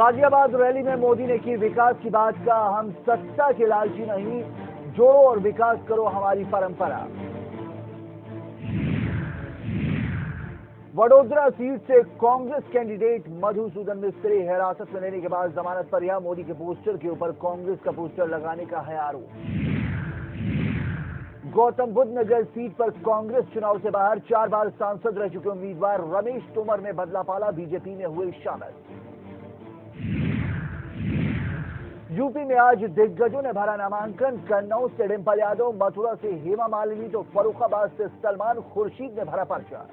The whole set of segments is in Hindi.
गाजियाबाद रैली में मोदी ने की विकास की बात का हम सत्ता के लालची नहीं, जोड़ो और विकास करो हमारी परंपरा। वडोदरा सीट से कांग्रेस कैंडिडेट मधुसूदन मिस्त्री हिरासत में लेने के बाद जमानत पर रिहा। मोदी के पोस्टर के ऊपर कांग्रेस का पोस्टर लगाने का है आरोप। गौतम बुद्ध नगर सीट पर कांग्रेस चुनाव से बाहर। 4 बार सांसद रह चुके उम्मीदवार रमेश तोमर ने बदला पाला, बीजेपी में हुए शामिल। यूपी में आज दिग्गजों ने भरा नामांकन। कन्नौज से डिंपल यादव, मथुरा से हेमा मालिनी तो फर्रुखाबाद से सलमान खुर्शीद ने भरा पर्चा।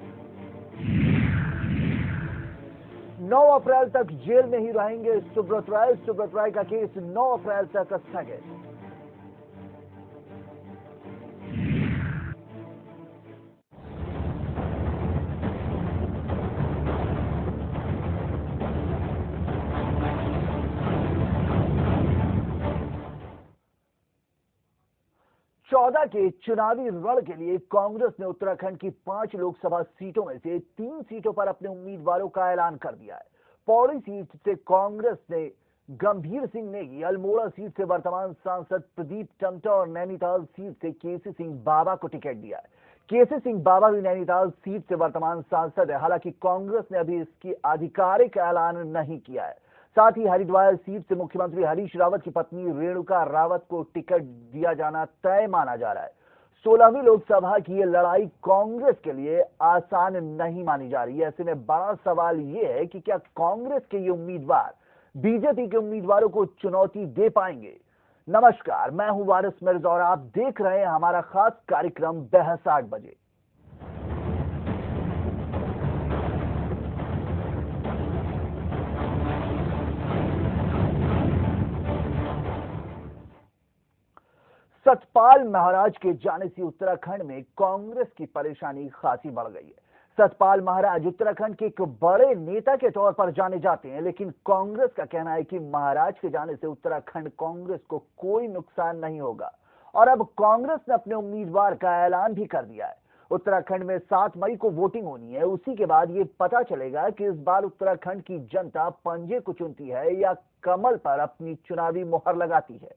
9 अप्रैल तक जेल में ही रहेंगे सुब्रत राय। सुब्रत राय का केस 9 अप्रैल तक स्थगित। चौदह के चुनावी रण के लिए कांग्रेस ने उत्तराखंड की 5 लोकसभा सीटों में से 3 सीटों पर अपने उम्मीदवारों का ऐलान कर दिया है। पौड़ी सीट से कांग्रेस ने गंभीर सिंह नेगी, अल्मोड़ा सीट से वर्तमान सांसद प्रदीप टमटा और नैनीताल सीट से केसी सिंह बाबा को टिकट दिया है। केसी सिंह बाबा भी नैनीताल सीट से वर्तमान सांसद है। हालांकि कांग्रेस ने अभी इसकी आधिकारिक ऐलान नहीं किया है। साथ ही हरिद्वार सीट से मुख्यमंत्री हरीश रावत की पत्नी रेणुका रावत को टिकट दिया जाना तय माना जा रहा है। 16वीं लोकसभा की ये लड़ाई कांग्रेस के लिए आसान नहीं मानी जा रही है। ऐसे में बड़ा सवाल ये है कि क्या कांग्रेस के ये उम्मीदवार बीजेपी के उम्मीदवारों को चुनौती दे पाएंगे। नमस्कार, मैं हूं वारिस मिर्जा और आप देख रहे हैं हमारा खास कार्यक्रम बहस 8 बजे। सतपाल महाराज के जाने से उत्तराखंड में कांग्रेस की परेशानी खासी बढ़ गई है। सतपाल महाराज उत्तराखंड के एक बड़े नेता के तौर पर जाने जाते हैं, लेकिन कांग्रेस का कहना है कि महाराज के जाने से उत्तराखंड कांग्रेस को कोई नुकसान नहीं होगा। और अब कांग्रेस ने अपने उम्मीदवार का ऐलान भी कर दिया है। उत्तराखंड में 7 मई को वोटिंग होनी है। उसी के बाद ये पता चलेगा कि इस बार उत्तराखंड की जनता पंजे को चुनती है या कमल पर अपनी चुनावी मुहर लगाती है।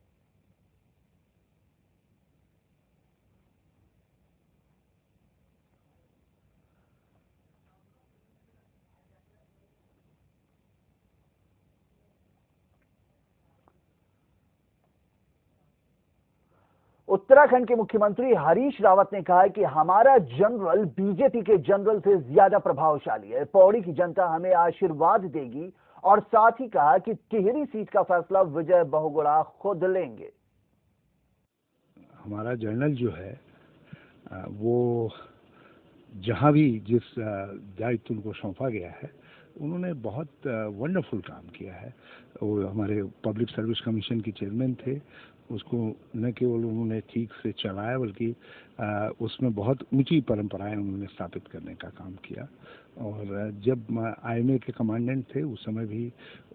उत्तराखंड के मुख्यमंत्री हरीश रावत ने कहा है कि हमारा जनरल बीजेपी के जनरल से ज्यादा प्रभावशाली है। पौड़ी की जनता हमें आशीर्वाद देगी और साथ ही कहा कि टिहरी सीट का फैसला विजय बहुगुणा खुद लेंगे। हमारा जनरल जो है वो जहां भी जिस दायित्व उनको सौंपा गया है उन्होंने बहुत वंडरफुल काम किया है। वो हमारे पब्लिक सर्विस कमीशन के चेयरमैन थे। उसको न केवल उन्होंने ठीक से चलाया बल्कि उसमें बहुत ऊंची परंपराएं उन्होंने स्थापित करने का काम किया। और जब IMA के कमांडेंट थे उस समय भी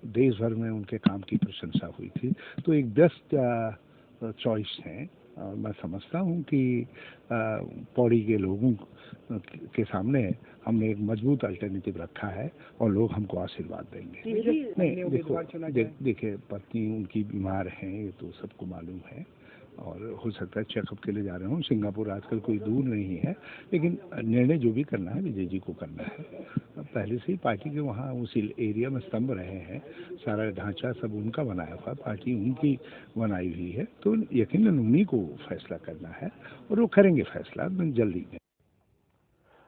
देश भर में उनके काम की प्रशंसा हुई थी। तो एक बेस्ट चॉइस है। और मैं समझता हूं कि पौड़ी के लोगों के सामने हमने एक मजबूत अल्टरनेटिव रखा है और लोग हमको आशीर्वाद देंगे। नहीं, देखिए पत्नी उनकी बीमार हैं, ये तो सबको मालूम है और हो सकता है चेकअप के लिए जा रहे हूँ। सिंगापुर आजकल कोई दूर नहीं है, लेकिन निर्णय जो भी करना है विजय जी को करना है। पहले से ही पार्टी के वहाँ उस एरिया में स्तंभ रहे हैं, सारा ढांचा सब उनका बनाया हुआ, पार्टी उनकी बनाई हुई है, तो यकीनन उन्हीं को फैसला करना है और वो करेंगे फैसला जल्दी में।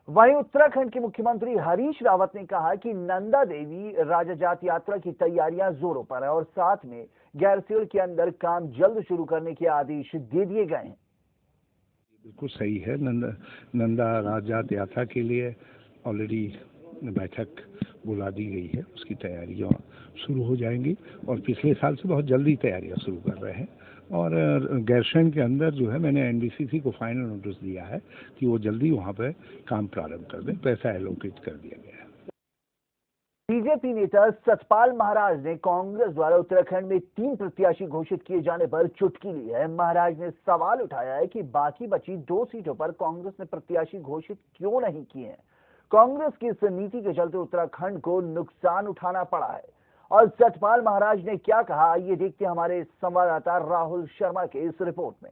वहीं उत्तराखंड के मुख्यमंत्री हरीश रावत ने कहा कि नंदा देवी राजाजात यात्रा की तैयारियां जोरों पर है और साथ में गैरसैंण के अंदर काम जल्द शुरू करने के आदेश दे दिए गए हैं। बिल्कुल सही है। नंदा राजाजात यात्रा के लिए ऑलरेडी बैठक बुला दी गई है, उसकी तैयारियां शुरू हो जाएंगी और पिछले साल से बहुत जल्दी तैयारियां शुरू कर रहे हैं। और गैरसैंण के अंदर जो है मैंने NBCC को फाइनल नोटिस दिया है कि वो जल्दी वहां पे काम प्रारंभ कर दें। पैसा एलोकेट कर दिया गया है। बीजेपी नेता सतपाल महाराज ने कांग्रेस द्वारा उत्तराखंड में 3 प्रत्याशी घोषित किए जाने पर चुटकी ली है। महाराज ने सवाल उठाया है कि बाकी बची 2 सीटों पर कांग्रेस ने प्रत्याशी घोषित क्यों नहीं किए हैं। कांग्रेस की इस नीति के चलते उत्तराखंड को नुकसान उठाना पड़ा है और सतपाल महाराज ने क्या कहा, ये देखते हैं हमारे संवाददाता राहुल शर्मा के इस रिपोर्ट में।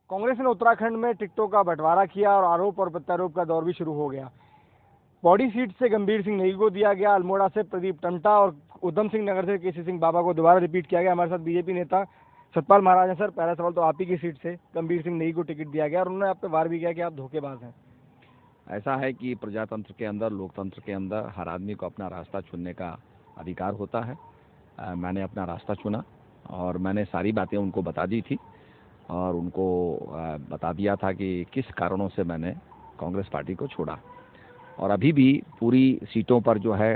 कांग्रेस ने उत्तराखंड में टिकटों का बंटवारा किया और आरोप और प्रत्यारोप का दौर भी शुरू हो गया। पौड़ी सीट से गंभीर सिंह नेगी को दिया गया, अल्मोड़ा से प्रदीप टंटा और उधम सिंह नगर से केसी सिंह बाबा को दोबारा रिपीट किया गया। हमारे साथ बीजेपी नेता सतपाल महाराज हैं। सर, पहला सवाल तो आप ही की सीट से गंभीर सिंह नेगी को टिकट दिया गया और उन्होंने आप पे वार भी किया कि आप धोखेबाज हैं। ऐसा है कि प्रजातंत्र के अंदर, लोकतंत्र के अंदर हर आदमी को अपना रास्ता चुनने का अधिकार होता है। मैंने अपना रास्ता चुना और मैंने सारी बातें उनको बता दी थी और उनको बता दिया था कि किस कारणों से मैंने कांग्रेस पार्टी को छोड़ा। और अभी भी पूरी सीटों पर जो है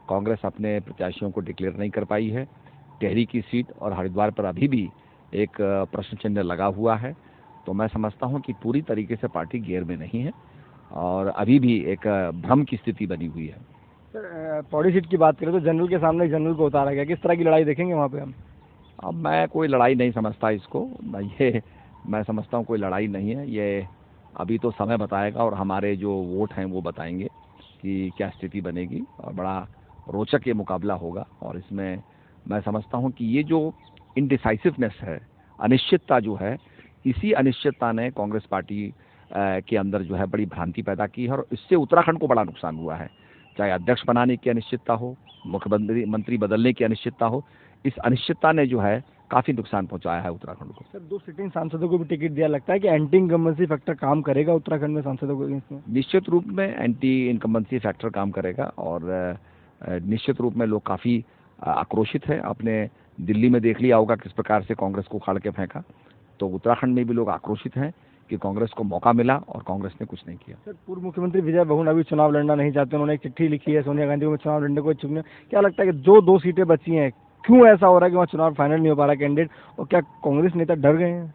कांग्रेस अपने प्रत्याशियों को डिक्लेयर नहीं कर पाई है। टिहरी की सीट और हरिद्वार पर अभी भी एक प्रश्न चिन्ह लगा हुआ है। तो मैं समझता हूं कि पूरी तरीके से पार्टी गियर में नहीं है और अभी भी एक भ्रम की स्थिति बनी हुई है। सर, पौड़ी सीट की बात करें तो जनरल के सामने जनरल को उतारा गया, किस तरह की लड़ाई देखेंगे वहाँ पे हम? अब मैं कोई लड़ाई नहीं समझता इसको, ये मैं समझता हूँ कोई लड़ाई नहीं है। ये अभी तो समय बताएगा और हमारे जो वोट हैं वो बताएंगे कि क्या स्थिति बनेगी और बड़ा रोचक ये मुकाबला होगा। और इसमें मैं समझता हूँ कि ये जो इनडिसाइसिवनेस है, अनिश्चितता जो है, इसी अनिश्चितता ने कांग्रेस पार्टी के अंदर जो है बड़ी भ्रांति पैदा की है और इससे उत्तराखंड को बड़ा नुकसान हुआ है। चाहे अध्यक्ष बनाने की अनिश्चितता हो, मुख्यमंत्री बदलने की अनिश्चितता हो, इस अनिश्चितता ने जो है काफी नुकसान पहुंचाया है उत्तराखंड को। सर, 2 सिटिंग सांसदों को भी टिकट दिया, लगता है कि एंटी इनकम्बेंसी फैक्टर काम करेगा उत्तराखंड में सांसदों को? निश्चित रूप में एंटी इनकम्बेंसी फैक्टर काम करेगा और निश्चित रूप में लोग काफी आक्रोशित है। आपने दिल्ली में देख लिया होगा किस प्रकार से कांग्रेस को उखाड़ के फेंका, तो उत्तराखंड में भी लोग आक्रोशित हैं कि कांग्रेस को मौका मिला और कांग्रेस ने कुछ नहीं किया। सर, पूर्व मुख्यमंत्री विजय बहुगुणा अभी चुनाव लड़ना नहीं चाहते, उन्होंने एक चिट्ठी लिखी है सोनिया गांधी को चुनाव लड़ने को इच्छुक नहीं। क्या लगता है कि जो 2 सीटें बची हैं, क्यों ऐसा हो रहा है कि वहाँ चुनाव फाइनल नहीं हो पा रहा कैंडिडेट, और क्या कांग्रेस नेता डर गए हैं?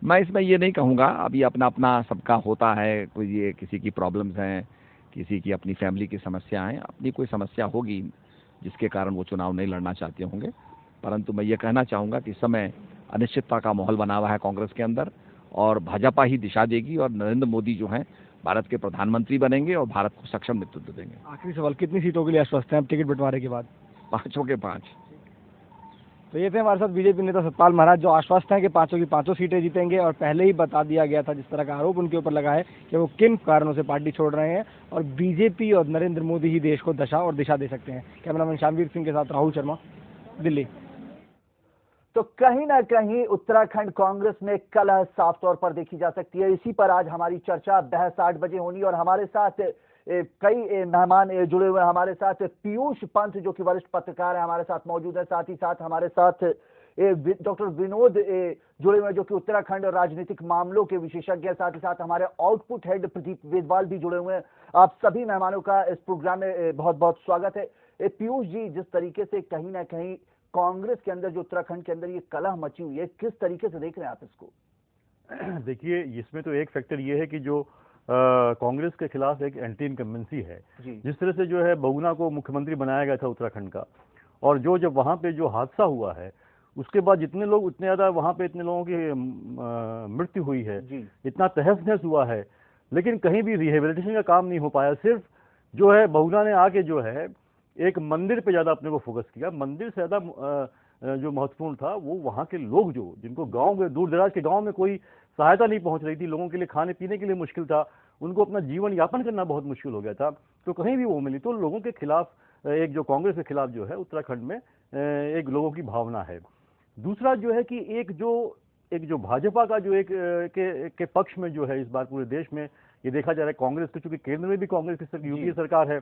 मैं इसमें ये नहीं कहूँगा, अभी अपना अपना सबका होता है, कोई ये किसी की प्रॉब्लम्स हैं, किसी की अपनी फैमिली की समस्या है, अपनी कोई समस्या होगी जिसके कारण वो चुनाव नहीं लड़ना चाहते होंगे। परंतु मैं ये कहना चाहूँगा कि इस समय अनिश्चितता का माहौल बना हुआ है कांग्रेस के अंदर और भाजपा ही दिशा देगी और नरेंद्र मोदी जो हैं भारत के प्रधानमंत्री बनेंगे और भारत को सक्षम नेतृत्व देंगे। आखिरी सवाल, कितनी सीटों के लिए आश्वस्त हैं आप टिकट बंटवारे के बाद? 5 के 5। तो ये थे हमारे साथ बीजेपी नेता सतपाल महाराज, जो आश्वस्त हैं कि 5 की 5 सीटें जीतेंगे। और पहले ही बता दिया गया था, जिस तरह का आरोप उनके ऊपर लगा है, कि वो किन कारणों से पार्टी छोड़ रहे हैं और बीजेपी और नरेंद्र मोदी ही देश को दशा और दिशा दे सकते हैं। कैमरामैन शामवीर सिंह के साथ राहुल शर्मा, दिल्ली। तो कहीं ना कहीं उत्तराखंड कांग्रेस में कलह साफ तौर पर देखी जा सकती है। इसी पर आज हमारी चर्चा बहस 8 बजे होनी और हमारे साथ कई मेहमान जुड़े हुए हैं। हमारे साथ पीयूष पंत जो कि वरिष्ठ पत्रकार हैं हमारे साथ मौजूद है। साथ ही साथ हमारे साथ डॉक्टर विनोद जुड़े हुए हैं जो कि उत्तराखंड और राजनीतिक मामलों के विशेषज्ञ हैं। साथ ही साथ हमारे आउटपुट हेड प्रदीप वेदवाल भी जुड़े हुए हैं। आप सभी मेहमानों का इस प्रोग्राम में बहुत बहुत स्वागत है। पीयूष जी, जिस तरीके से कहीं ना कहीं कांग्रेस के अंदर जो उत्तराखंड के अंदर ये कलह मची हुई है, किस तरीके से देख रहे हैं आप इसको? देखिए, इसमें तो एक फैक्टर ये है कि जो कांग्रेस के खिलाफ एक एंटी इनकम्बेंसी है। जिस तरह से जो है बहुगुणा को मुख्यमंत्री बनाया गया था उत्तराखंड का, और जब वहां पे जो हादसा हुआ है उसके बाद जितने लोग, उतने ज्यादा वहां पे इतने लोगों की मृत्यु हुई है, इतना तहस नहस हुआ है, लेकिन कहीं भी रिहेबिलिटेशन का काम नहीं हो पाया। सिर्फ जो है बहुगुणा ने आके जो है एक मंदिर पे ज्यादा अपने को फोकस किया। मंदिर से ज्यादा जो महत्वपूर्ण था वो वहाँ के लोग, जो जिनको गांव में, दूर दराज के गांव में कोई सहायता नहीं पहुंच रही थी, लोगों के लिए खाने पीने के लिए मुश्किल था, उनको अपना जीवन यापन करना बहुत मुश्किल हो गया था, तो कहीं भी वो मिली। तो लोगों के खिलाफ, एक जो कांग्रेस के खिलाफ जो है उत्तराखंड में एक लोगों की भावना है। दूसरा जो है कि एक जो भाजपा का जो एक के पक्ष में जो है इस बार पूरे देश में ये देखा जा रहा है, कांग्रेस के, चूंकि केंद्र में भी कांग्रेस की यूपीए सरकार है,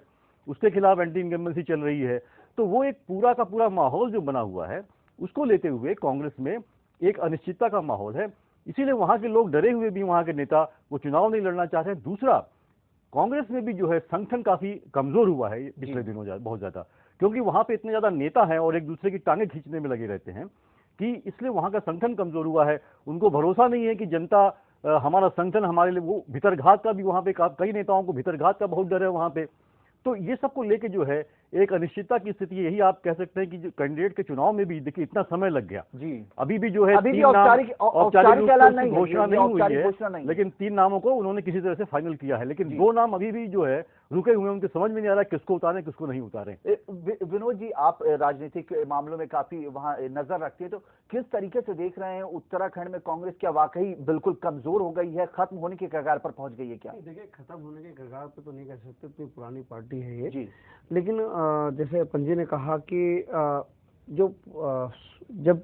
उसके खिलाफ एंटी इनकम्बेंसी चल रही है, तो वो एक पूरा का पूरा माहौल जो बना हुआ है उसको लेते हुए कांग्रेस में एक अनिश्चितता का माहौल है। इसीलिए वहां के लोग डरे हुए भी, वहां के नेता वो चुनाव नहीं लड़ना चाहते हैं। दूसरा, कांग्रेस में भी जो है संगठन काफी कमजोर हुआ है पिछले दिनों बहुत ज्यादा, क्योंकि वहां पे इतने ज्यादा नेता हैं और एक दूसरे की टांगे खींचने में लगे रहते हैं कि इसलिए वहां का संगठन कमजोर हुआ है। उनको भरोसा नहीं है कि जनता हमारा संगठन हमारे लिए, वो भीतरघात का भी वहां पे कई नेताओं को भीतरघात का बहुत डर है वहां पे। तो ये सबको लेके जो है एक अनिश्चितता की स्थिति, यही आप कह सकते हैं कि जो कैंडिडेट के चुनाव में भी देखिए इतना समय लग गया जी, अभी भी जो है औपचारिक घोषणा नहीं हुई है, लेकिन 3 नामों को उन्होंने किसी तरह से फाइनल किया है। लेकिन 2 नाम अभी भी जो है रुके हुए हैं, उनके समझ में नहीं आ रहा किसको उतारें किसको नहीं उतारें। विनोद जी, आप राजनीतिक मामलों में काफी वहां नजर रखते हैं, तो किस तरीके से देख रहे हैं उत्तराखंड में कांग्रेस क्या वाकई बिल्कुल कमजोर हो गई है, खत्म होने के कगार पर पहुंच गई है क्या? देखिए, खत्म होने के कगार पर तो नहीं कह सकते, इतनी पुरानी पार्टी है ये जी। लेकिन जैसे पंजी ने कहा कि जब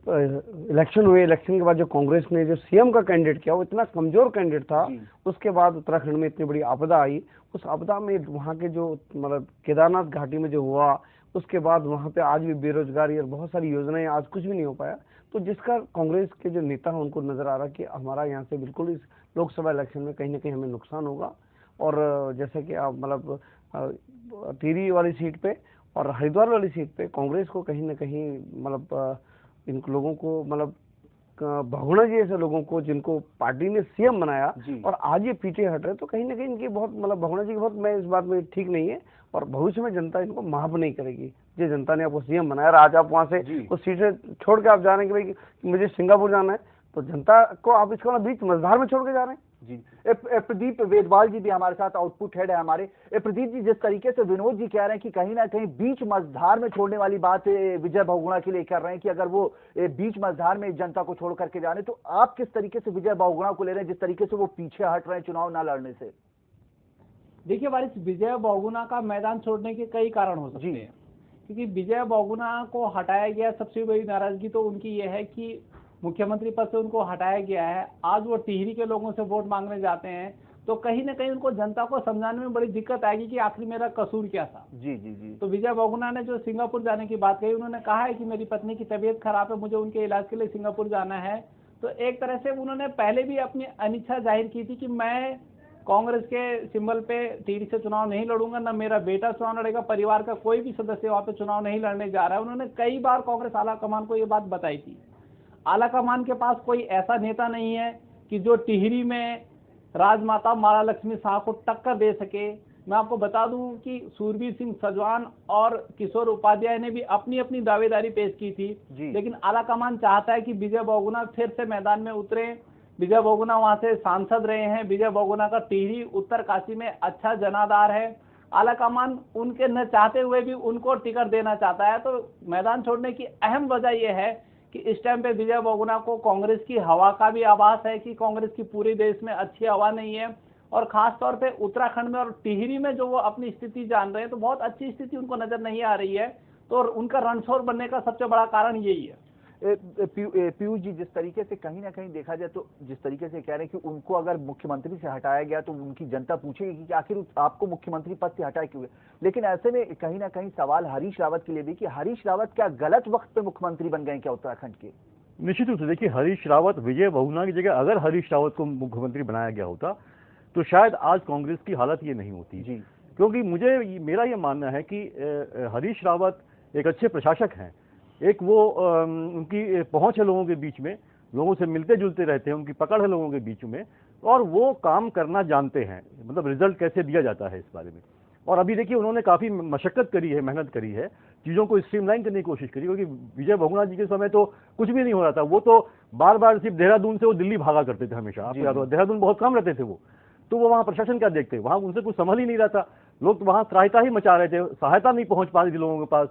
इलेक्शन हुए, इलेक्शन के बाद जो कांग्रेस ने जो सीएम का कैंडिडेट किया वो इतना कमजोर कैंडिडेट था, उसके बाद उत्तराखंड में इतनी बड़ी आपदा आई, उस आपदा में वहाँ के जो मतलब केदारनाथ घाटी में जो हुआ, उसके बाद वहाँ पे आज भी बेरोजगारी और बहुत सारी योजनाएं, आज कुछ भी नहीं हो पाया। तो जिसका कांग्रेस के जो नेता हैं उनको नजर आ रहा कि हमारा यहाँ से बिल्कुल इस लोकसभा इलेक्शन में कहीं ना कहीं हमें नुकसान होगा। और जैसे कि आप मतलब टिहरी वाली सीट पे और हरिद्वार वाली सीट पे कांग्रेस को कहीं ना कहीं मतलब इन लोगों को मतलब बहुगुणा जी ऐसे लोगों को जिनको पार्टी ने सीएम बनाया और आज ये पीछे हट रहे, तो कहीं ना कहीं इनकी बहुत मतलब बहुगुणा जी की बहुत, मैं इस बात में ठीक नहीं है और भविष्य में जनता इनको माफ नहीं करेगी। जो जनता ने आपको सीएम बनाया और आज आप वहां से उस सीट से छोड़ के आप जा रहे हैं कि भाई मुझे सिंगापुर जाना है, तो जनता को आप इसको बीच मझधार में छोड़ के जा रहे हैं। जी, प्रदीप वेदवाल जी भी हमारे साथ आउटपुट हेड है हमारे। प्रदीप जी, जिस तरीके से विनोद जी कह रहे हैं कि कहीं ना कहीं बीच मझधार में छोड़ने वाली बात विजय बहुगुणा के लिए कर रहे हैं कि अगर वो बीच मझधार में जनता को छोड़ करके जा रहे हैं, तो आप किस तरीके से विजय बहुगुणा को ले रहे हैं जिस तरीके से वो पीछे हट रहे हैं चुनाव ना लड़ने से? देखिए वारिस, विजय बहुगुणा का मैदान छोड़ने के कई कारण हो सकते हैं, क्योंकि विजय बहुगुणा को हटाया गया, सबसे बड़ी नाराजगी तो उनकी ये है कि मुख्यमंत्री पद से उनको हटाया गया है। आज वो टिहरी के लोगों से वोट मांगने जाते हैं, तो कहीं ना कहीं उनको जनता को समझाने में बड़ी दिक्कत आएगी कि आखिर मेरा कसूर क्या था। जी। तो विजय बहुगुणा ने जो सिंगापुर जाने की बात कही, उन्होंने कहा है कि मेरी पत्नी की तबीयत खराब है, मुझे उनके इलाज के लिए सिंगापुर जाना है। तो एक तरह से उन्होंने पहले भी अपनी अनिच्छा जाहिर की थी कि मैं कांग्रेस के सिंबल पे टिहरी से चुनाव नहीं लड़ूंगा, ना मेरा बेटा चुनाव लड़ेगा, परिवार का कोई भी सदस्य वहां पे चुनाव नहीं लड़ने जा रहा है। उन्होंने कई बार कांग्रेस आलाकमान को ये बात बताई थी। आलाकमान के पास कोई ऐसा नेता नहीं है कि जो टिहरी में राजमाता माला लक्ष्मी शाह को टक्कर दे सके। मैं आपको बता दूं कि सूरबीर सिंह सजवान और किशोर उपाध्याय ने भी अपनी अपनी दावेदारी पेश की थी, लेकिन आलाकमान चाहता है कि विजय बहुगुणा फिर से मैदान में उतरे। विजय बहुगुणा वहां से सांसद रहे हैं, विजय बहुगुणा का टिहरी उत्तरकाशी में अच्छा जनाधार है। आलाकमान उनके न चाहते हुए भी उनको टिकट देना चाहता है। तो मैदान छोड़ने की अहम वजह यह है कि इस टाइम पे विजय बहुगुणा को कांग्रेस की हवा का भी आभास है कि कांग्रेस की पूरे देश में अच्छी हवा नहीं है, और खास तौर पे उत्तराखंड में और टिहरी में जो वो अपनी स्थिति जान रहे हैं, तो बहुत अच्छी स्थिति उनको नजर नहीं आ रही है। तो उनका रणछोड़ बनने का सबसे बड़ा कारण यही है। पीयूष जी, जिस तरीके से कहीं ना कहीं देखा जाए, तो जिस तरीके से कह रहे हैं कि उनको अगर मुख्यमंत्री से हटाया गया तो उनकी जनता पूछेगी कि आखिर आपको मुख्यमंत्री पद से हटाया क्यों? लेकिन ऐसे में कहीं ना कहीं सवाल हरीश रावत के लिए भी कि हरीश रावत क्या गलत वक्त पे मुख्यमंत्री बन गए क्या उत्तराखंड के? निश्चित रूप से देखिए, हरीश रावत विजय बहुगुणा की जगह अगर हरीश रावत को मुख्यमंत्री बनाया गया होता तो शायद आज कांग्रेस की हालत ये नहीं होती जी। क्योंकि मेरा ये मानना है कि हरीश रावत एक अच्छे प्रशासक हैं, एक वो उनकी पहुंच है लोगों के बीच में, लोगों से मिलते जुलते रहते हैं, उनकी पकड़ है लोगों के बीच में, और वो काम करना जानते हैं, मतलब रिजल्ट कैसे दिया जाता है इस बारे में। और अभी देखिए, उन्होंने काफी मशक्कत करी है, मेहनत करी है, चीजों को स्ट्रीमलाइन करने की कोशिश करी। क्योंकि विजय बहुगुणा जी के समय तो कुछ भी नहीं हो रहा था, वो तो बार बार सिर्फ देहरादून से वो दिल्ली भागा करते थे हमेशा। आपको याद होगा, देहरादून बहुत कम रहते थे वो, तो वो वहाँ प्रशासन क्या देखते, वहाँ उनसे कुछ संभल ही नहीं रहा था, लोग तो वहाँ त्राहिता ही मचा रहे थे, सहायता नहीं पहुंच पा रही थी लोगों के पास।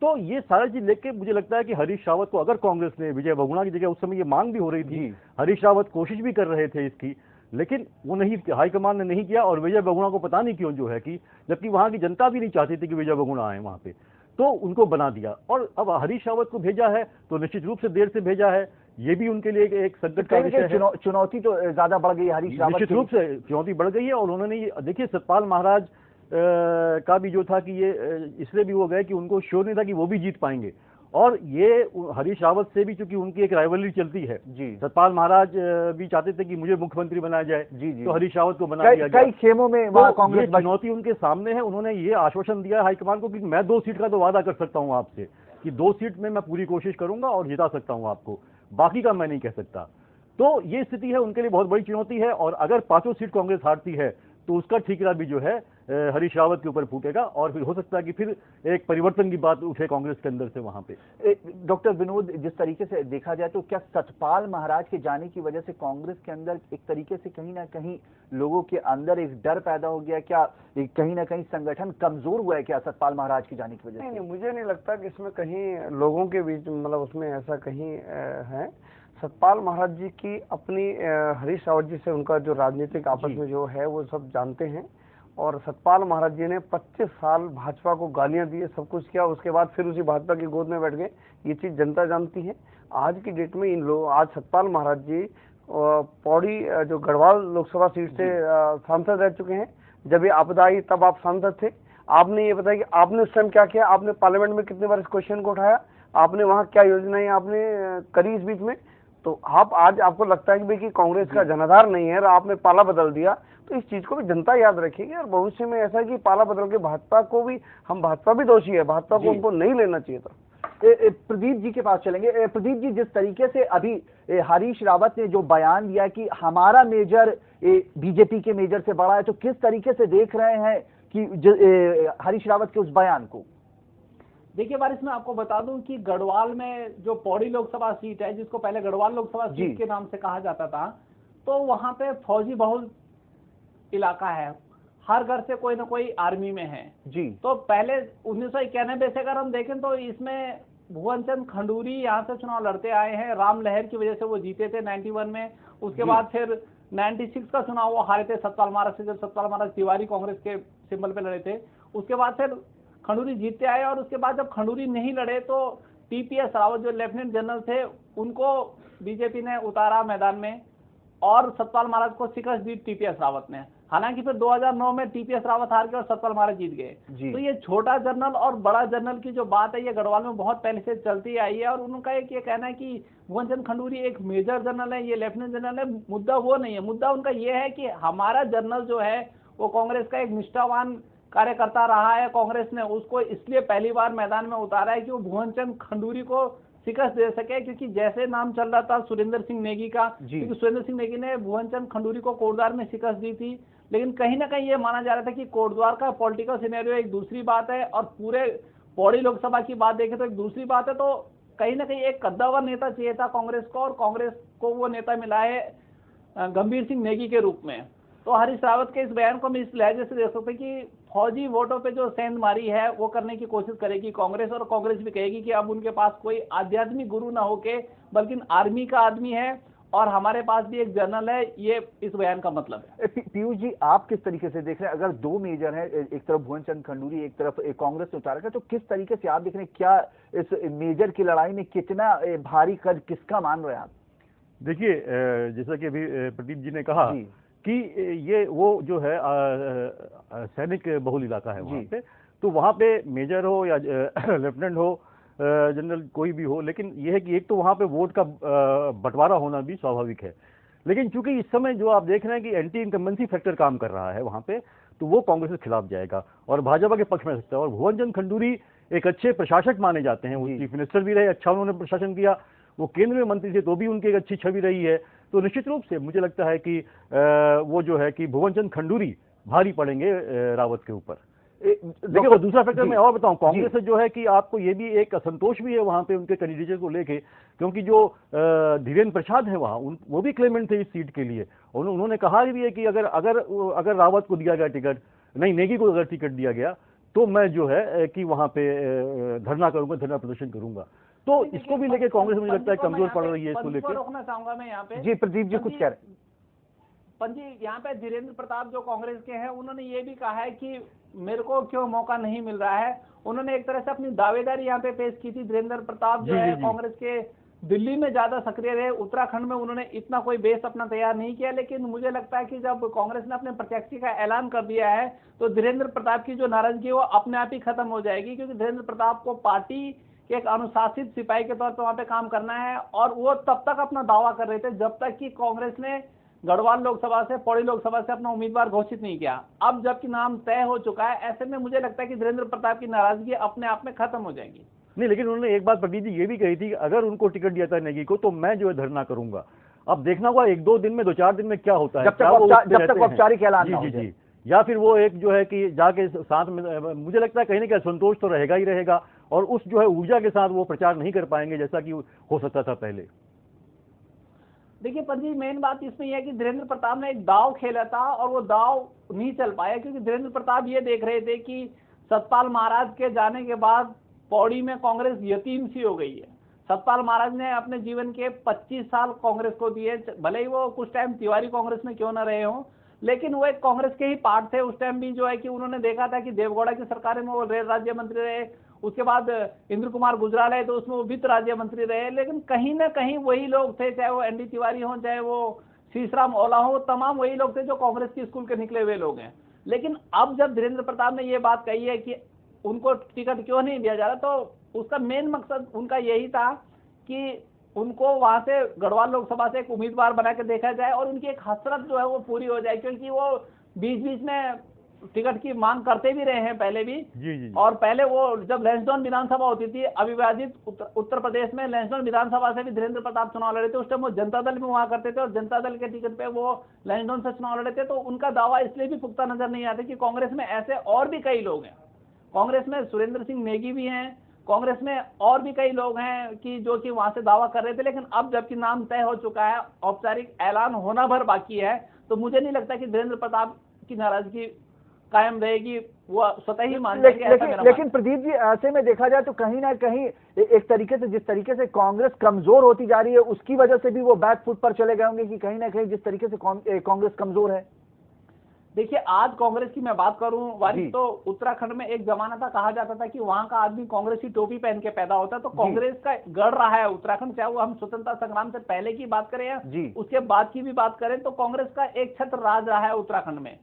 तो ये सारा चीज लेके मुझे लगता है कि हरीश रावत को अगर कांग्रेस ने विजय बहुगुणा की जगह, उस समय ये मांग भी हो रही थी, हरीश रावत कोशिश भी कर रहे थे इसकी, लेकिन वो नहीं, हाईकमान ने नहीं किया। और विजय बहुगुणा को पता नहीं क्यों जो है कि जबकि वहां की जनता भी नहीं चाहती थी कि विजय बहुगुणा आए वहां पे, तो उनको बना दिया। और अब हरीश रावत को भेजा है तो निश्चित रूप से देर से भेजा है, ये भी उनके लिए एक संकट का विषय है। चुनौती तो ज्यादा बढ़ गई है हरीश रावत, निश्चित रूप से चुनौती बढ़ गई है। और उन्होंने देखिए, सतपाल महाराज का भी जो था कि ये इसलिए भी हो गए कि उनको श्योर नहीं था कि वो भी जीत पाएंगे, और ये हरीश रावत से भी चूंकि उनकी एक राइवलरी चलती है जी। सतपाल महाराज भी चाहते थे कि मुझे मुख्यमंत्री बनाया जाए जी। तो हरीश रावत को बना दिया गया। कई खेमों में वहां कांग्रेस चुनौती उनके सामने है। उन्होंने ये आश्वासन दिया हाईकमान को कि मैं 2 सीट का तो वादा कर सकता हूं आपसे कि 2 सीट में मैं पूरी कोशिश करूंगा और जिता सकता हूं आपको, बाकी का मैं नहीं कह सकता। तो ये स्थिति है, उनके लिए बहुत बड़ी चुनौती है। और अगर 5 सीट कांग्रेस हारती है तो उसका ठीकरा भी जो है हरीश रावत के ऊपर फूटेगा और फिर हो सकता है कि फिर एक परिवर्तन की बात उठे कांग्रेस के अंदर से वहां पे। डॉक्टर विनोद, जिस तरीके से देखा जाए तो क्या सतपाल महाराज के जाने की वजह से कांग्रेस के अंदर एक तरीके से कहीं ना कहीं लोगों के अंदर एक डर पैदा हो गया? क्या कहीं ना कहीं संगठन कमजोर हुआ है क्या सतपाल महाराज के जाने की वजह से? नहीं, मुझे नहीं लगता कि इसमें कहीं लोगों के बीच मतलब उसमें ऐसा कहीं है। सतपाल महाराज जी की अपनी हरीश रावत जी से उनका जो राजनीतिक आपस में जो है वो सब जानते हैं, और सतपाल महाराज जी ने 25 साल भाजपा को गालियां दी, सब कुछ किया, उसके बाद फिर उसी भाजपा की गोद में बैठ गए। ये चीज जनता जानती है। आज की डेट में इन लोग, आज सतपाल महाराज जी पौड़ी जो गढ़वाल लोकसभा सीट से सांसद रह चुके हैं। जब ये आपदा आई तब आप सांसद थे। आपने ये बताया कि आपने उस टाइम क्या किया, आपने पार्लियामेंट में कितने बार इस क्वेश्चन को उठाया, आपने वहां क्या योजनाएं आपने करी इस बीच में। तो आप आज आपको लगता है कि भाई कि कांग्रेस का जनाधार नहीं है और आपने पाला बदल दिया, तो इस चीज को भी जनता याद रखेगी। और भविष्य में ऐसा है कि पाला बदल के भाजपा को भी, हम भाजपा भी दोषी है, भाजपा को उनको नहीं लेना चाहिए था। प्रदीप जी के पास चलेंगे। प्रदीप जी, जिस तरीके से अभी हरीश रावत ने जो बयान दिया कि हमारा मेजर बीजेपी के मेजर से बड़ा है, तो किस तरीके से देख रहे हैं कि हरीश रावत के उस बयान को? देखिए बारिश, मैं आपको बता दूं कि गढ़वाल में जो पौड़ी लोकसभा सीट है, जिसको पहले गढ़वाल लोकसभा सीट के नाम से कहा जाता था, तो वहां पे फौजी बहुल इलाका है। हर घर से कोई ना कोई आर्मी में है जी। तो पहले 1991 से अगर हम देखें तो इसमें भुवन चंद खंडूरी यहाँ से चुनाव लड़ते आए हैं। राम लहर की वजह से वो जीते थे 91 में। उसके बाद फिर 96 का चुनाव वो हारे थे सतपाल महाराज से, जब सतपाल महाराज तिवारी कांग्रेस के सिंबल पे लड़े थे। उसके बाद फिर खंडूरी जीतते आए, और उसके बाद जब खंडूरी नहीं लड़े तो टीपीएस रावत जो लेफ्टिनेंट जनरल थे उनको बीजेपी ने उतारा मैदान में, और सतपाल महाराज को शिकस्त दी टीपीएस रावत ने। हालांकि फिर 2009 में टीपीएस रावत हार गए और सतपाल महाराज जीत गए। तो ये छोटा जनरल और बड़ा जनरल की जो बात है, ये गढ़वाल में बहुत पहले से चलती आई है। और उनका एक ये कहना है कि भुवन चंद खंडूरी एक मेजर जनरल है, ये लेफ्टिनेंट जनरल है। मुद्दा वो नहीं है, मुद्दा उनका ये है कि हमारा जनरल जो है वो कांग्रेस का एक निष्ठावान कार्यकर्ता रहा है। कांग्रेस ने उसको इसलिए पहली बार मैदान में उतारा है कि वो भुवन चंद खंडूरी को शिकस्त दे सके, क्योंकि जैसे नाम चल रहा था सुरेंद्र सिंह नेगी का, क्योंकि सुरेंद्र सिंह नेगी ने भुवन चंद खंडूरी को कोटद्वार में शिकस्त दी थी। लेकिन कहीं ना कहीं ये माना जा रहा था कि कोटद्वार का पॉलिटिकल सिनेरियो एक दूसरी बात है और पूरे पौड़ी लोकसभा की बात देखें तो एक दूसरी बात है। तो कहीं ना कहीं एक कद्दावर नेता चाहिए था कांग्रेस को, और कांग्रेस को वो नेता मिला है गंभीर सिंह नेगी के रूप में। तो हरीश रावत के इस बयान को हम इस लहजे से देख सकते हैं कि फौजी वोटों पे जो सेंध मारी है वो करने की कोशिश करेगी कांग्रेस, और कांग्रेस भी कहेगी कि अब उनके पास कोई आध्यात्मिक गुरु ना होके बल्कि आर्मी का आदमी है और हमारे पास भी एक जनरल है। ये इस बयान का मतलब है। पीयूष जी, आप किस तरीके से देख रहे हैं? अगर दो मेजर हैं, एक तरफ भुवन चंद खंडूरी, एक तरफ कांग्रेस ने उतारा है, तो किस तरीके से आप देख रहे हैं? क्या इस मेजर की लड़ाई में कितना भारी कद किसका मान रहे हैं आप? देखिए, जैसा कि अभी प्रदीप जी ने कहा कि ये वो जो है सैनिक बहुल इलाका है वहाँ पे, तो वहाँ पे मेजर हो या लेफ्टिनेंट हो, जनरल कोई भी हो, लेकिन यह है कि एक तो वहाँ पे वोट का बंटवारा होना भी स्वाभाविक है। लेकिन चूंकि इस समय जो आप देख रहे हैं कि एंटी इनकम्बेंसी फैक्टर काम कर रहा है वहाँ पे, तो वो कांग्रेस के खिलाफ जाएगा और भाजपा के पक्ष में सकता है। और भुवन चंद खंडूरी एक अच्छे प्रशासक माने जाते हैं, वो चीफ मिनिस्टर भी रहे, अच्छा उन्होंने प्रशासन किया, वो केंद्र में मंत्री थे तो भी उनकी एक अच्छी छवि रही है। तो निश्चित रूप से मुझे लगता है कि वो जो है कि भुवन चंद खंडूरी भारी पड़ेंगे रावत के ऊपर। देखिए, और दूसरा फैक्टर मैं और बताऊं, कांग्रेस से जो है कि आपको ये भी एक असंतोष भी है वहां पे उनके कैंडिडेट को लेके, क्योंकि जो धीरेन्द्र प्रसाद है वहां, वो भी क्लेमेंट थे इस सीट के लिए। उन्होंने कहा भी है कि अगर रावत को दिया गया टिकट, नहीं नेगी को अगर टिकट दिया गया, तो मैं जो है कि वहां पे धरना करूंगा, धरना प्रदर्शन करूंगा। तो इसको भी लेके कांग्रेस मुझे लगता है कमजोर पड़ रही है। इसको लेकर रोकना चाहूंगा मैं यहाँ पे। जी प्रदीप जी कुछ कह रहे हैं। पंजी, यहाँ पे धीरेन्द्र प्रताप जो कांग्रेस के हैं, उन्होंने ये भी कहा है कि मेरे को क्यों मौका नहीं मिल रहा है। उन्होंने एक तरह से अपनी दावेदारी यहाँ पे पेश की थी। धीरेन्द्र प्रताप जो है कांग्रेस के दिल्ली में ज्यादा सक्रिय रहे, उत्तराखंड में उन्होंने इतना कोई बेस अपना तैयार नहीं किया। लेकिन मुझे लगता है कि जब कांग्रेस ने अपने प्रत्याशी का ऐलान कर दिया है तो धीरेन्द्र प्रताप की जो नाराजगी है वो अपने आप ही खत्म हो जाएगी, क्योंकि धीरेन्द्र प्रताप को पार्टी के एक अनुशासित सिपाही के तौर पर वहां पे काम करना है। और वो तब तक अपना दावा कर रहे थे जब तक कि कांग्रेस ने गढ़वाल लोकसभा से, पौड़ी लोकसभा से अपना उम्मीदवार घोषित नहीं किया। अब जबकि नाम तय हो चुका है, ऐसे में मुझे लगता है कि धीरेन्द्र प्रताप की नाराजगी अपने आप में खत्म हो जाएगी। नहीं, लेकिन उन्होंने एक बात प्रदीप जी ये भी कही थी कि अगर उनको टिकट दिया था नेगी को तो मैं जो है धरना करूंगा। अब देखना होगा 1-2 दिन में, 2-4 दिन में क्या होता है, जब तक औपचारिक ऐलान ना हो। जी, या फिर वो एक जो है कि जाके साथ में, मुझे लगता है कहीं ना कहीं संतोष तो रहेगा ही रहेगा, और उस जो है ऊर्जा के साथ वो प्रचार नहीं कर पाएंगे जैसा कि हो सकता था पहले। देखिए पंत जी, मेन बात इसमें यह है कि धीरेन्द्र प्रताप ने एक दाव खेला था और वो दाव नहीं चल पाया, क्योंकि धीरेन्द्र प्रताप ये देख रहे थे कि सतपाल महाराज के जाने के बाद पौड़ी में कांग्रेस यतीम सी हो गई है। सतपाल महाराज ने अपने जीवन के 25 साल कांग्रेस को दिए, भले ही वो कुछ टाइम तिवारी कांग्रेस में क्यों ना रहे हों, लेकिन वो एक कांग्रेस के ही पार्ट थे। उस टाइम भी जो है कि उन्होंने देखा था कि देवगौड़ा की सरकार में वो रेल राज्य मंत्री रहे, उसके बाद इंद्र कुमार गुजराल है तो उसमें वो वित्त राज्य मंत्री रहे, लेकिन कहीं ना कहीं वही लोग थे, चाहे वो एनडी तिवारी हो, चाहे वो शीशराम ओला हो, तमाम वही लोग थे जो कांग्रेस की स्कूल के निकले हुए लोग हैं। लेकिन अब जब धीरेन्द्र प्रताप ने ये बात कही है कि उनको टिकट क्यों नहीं दिया जा रहा, तो उसका मेन मकसद उनका यही था कि उनको वहां से गढ़वाल लोकसभा से एक उम्मीदवार बना के देखा जाए और उनकी एक हसरत जो है वो पूरी हो जाए, क्योंकि वो बीच बीच में टिकट की मांग करते भी रहे हैं पहले भी। जी। और पहले वो जब लैंसडाउन विधानसभा होती थी अविभाजित उत्तर प्रदेश में, लैंसडाउन विधानसभा से भी धीरेन्द्र प्रताप चुनाव लड़े थे। उस टाइम वो जनता दल में हुआ करते थे और जनता दल के टिकट पे वो लैंसडाउन से चुनाव लड़े थे। तो उनका दावा इसलिए भी पुख्ता नजर नहीं आता कि कांग्रेस में ऐसे और भी कई लोग हैं, कांग्रेस में सुरेंद्र सिंह नेगी भी हैं, कांग्रेस में और भी कई लोग हैं कि जो कि वहां से दावा कर रहे थे। लेकिन अब जबकि नाम तय हो चुका है, औपचारिक ऐलान होना भर बाकी है, तो मुझे नहीं लगता कि धीरेन्द्र प्रताप की नाराजगी कायम रहेगी, वो स्वतः ही मान लेंगे। लेकिन प्रदीप जी, ऐसे में देखा जाए तो कहीं ना कहीं एक तरीके से जिस तरीके से कांग्रेस कमजोर होती जा रही है उसकी वजह से भी वो बैक फुट पर चले गए होंगे कि कहीं ना कहीं जिस तरीके से कांग्रेस कमजोर है। देखिए, आज कांग्रेस की मैं बात करूं वारिस, तो उत्तराखंड में एक जमाना था, कहा जाता था कि वहां का आदमी कांग्रेस की टोपी पहन के पैदा होता है, तो कांग्रेस का गढ़ रहा है उत्तराखंड। चाहे वो हम स्वतंत्रता संग्राम से पहले की बात करें या उसके बाद की भी बात करें, तो कांग्रेस का एक छत्र राज रहा है उत्तराखंड में।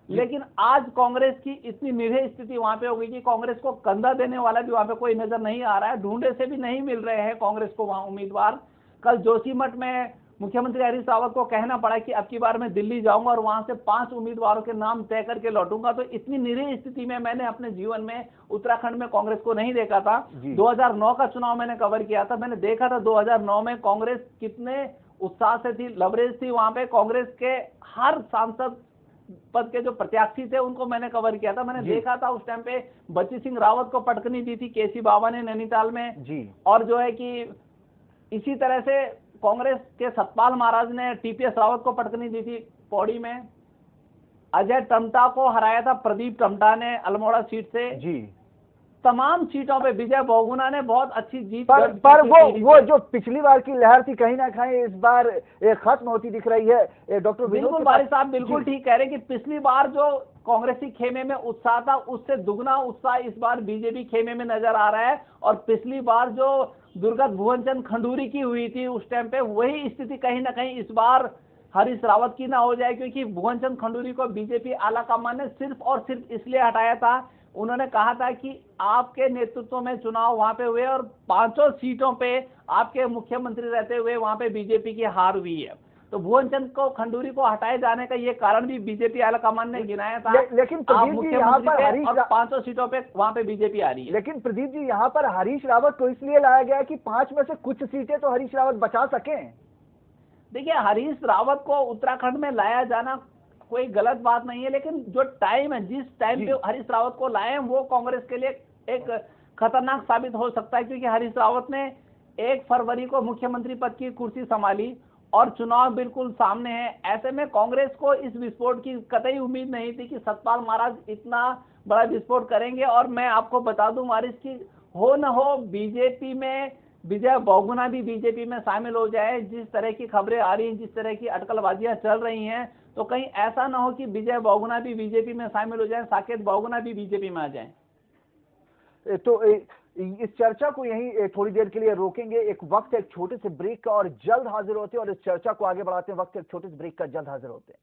लेकिन आज कांग्रेस की इतनी निरीह स्थिति वहां पे हो गई कि कांग्रेस को कंधा देने वाला भी वहां पे कोई नजर नहीं आ रहा है, ढूंढे से भी नहीं मिल रहे हैं कांग्रेस को वहां उम्मीदवार। कल जोशीमठ में मुख्यमंत्री हरीश रावत को कहना पड़ा कि अब की बार मैं दिल्ली जाऊंगा और वहां से 5 उम्मीदवारों के नाम तय करके लौटूंगा। तो इतनी निरीह स्थिति में मैंने अपने जीवन में उत्तराखंड में कांग्रेस को नहीं देखा था। 2009 का चुनाव मैंने कवर किया था, मैंने देखा था 2009 में कांग्रेस कितने उत्साह से थी, लवरेज थी वहां पे। कांग्रेस के हर सांसद पद के जो प्रत्याशी थे उनको मैंने कवर किया था। मैंने देखा था उस टाइम पे बच्ची सिंह रावत को पटकनी दी थी केसी बाबा ने नैनीताल में, और जो है कि इसी तरह से कांग्रेस के सतपाल महाराज ने टीपीएस रावत को पटकनी दी थी पौड़ी में। अजय टम्टा को हराया था प्रदीप टम्टा ने अल्मोड़ा सीट से। तमाम सीटों पे विजय बहुगुणा ने बहुत अच्छी जीत, पर वो जो पिछली बार की लहर थी कहीं ना कहीं इस बार खत्म होती दिख रही है। डॉक्टर बिल्कुल वारिस साहब बिल्कुल ठीक कह रहे हैं कि पिछली बार जो कांग्रेसी खेमे में उत्साह था उससे दुगना उत्साह इस बार बीजेपी खेमे में नजर आ रहा है। और पिछली बार जो दुर्गत भुवनचंद खंडूरी की हुई थी उस टाइम पे, वही स्थिति कहीं ना कहीं इस बार हरीश रावत की ना हो जाए, क्योंकि भुवनचंद खंडूरी को बीजेपी आलाकमान ने सिर्फ और सिर्फ इसलिए हटाया था, उन्होंने कहा था कि आपके नेतृत्व में चुनाव वहां पे हुए और 5 सीटों पे आपके मुख्यमंत्री रहते हुए वहां पे बीजेपी की हार हुई है। तो भुवनचंद को खंडूरी को हटाए जाने का ये कारण भी बीजेपी आलाकमान ने गिनाया था। लेकिन प्रदीप जी यहाँ पर हरीश 500 सीटों पे वहां पे बीजेपी आ रही है। लेकिन प्रदीप जी यहाँ पर हरीश रावत को इसलिए लाया गया कि 5 में से कुछ सीटें तो हरीश रावत बचा सके। देखिए, हरीश रावत को उत्तराखंड में लाया जाना कोई गलत बात नहीं है, लेकिन जो टाइम है, जिस टाइम पे हरीश रावत को लाए हैं वो कांग्रेस के लिए एक खतरनाक साबित हो सकता है, क्योंकि हरीश रावत ने 1 फरवरी को मुख्यमंत्री पद की कुर्सी संभाली और चुनाव बिल्कुल सामने है। ऐसे में कांग्रेस को इस विस्फोट की कतई उम्मीद नहीं थी कि सतपाल महाराज इतना बड़ा विस्फोट करेंगे। और मैं आपको बता दूं वारिस की हो न हो बीजेपी में विजय बहुगुणा भी बीजेपी में शामिल हो जाए। जिस तरह की खबरें आ रही हैं, जिस तरह की अटकलबाजियां चल रही हैं, तो कहीं ऐसा ना हो कि विजय बहुगुणा भी बीजेपी में शामिल हो जाए, साकेत बहुगुणा भी बीजेपी में आ जाए। तो इस चर्चा को यहीं थोड़ी देर के लिए रोकेंगे, एक वक्त एक छोटे से ब्रेक का, और जल्द हाजिर होते हैं। और इस चर्चा को आगे बढ़ाते हैं, वक्त एक छोटे से ब्रेक का, जल्द हाजिर होते हैं।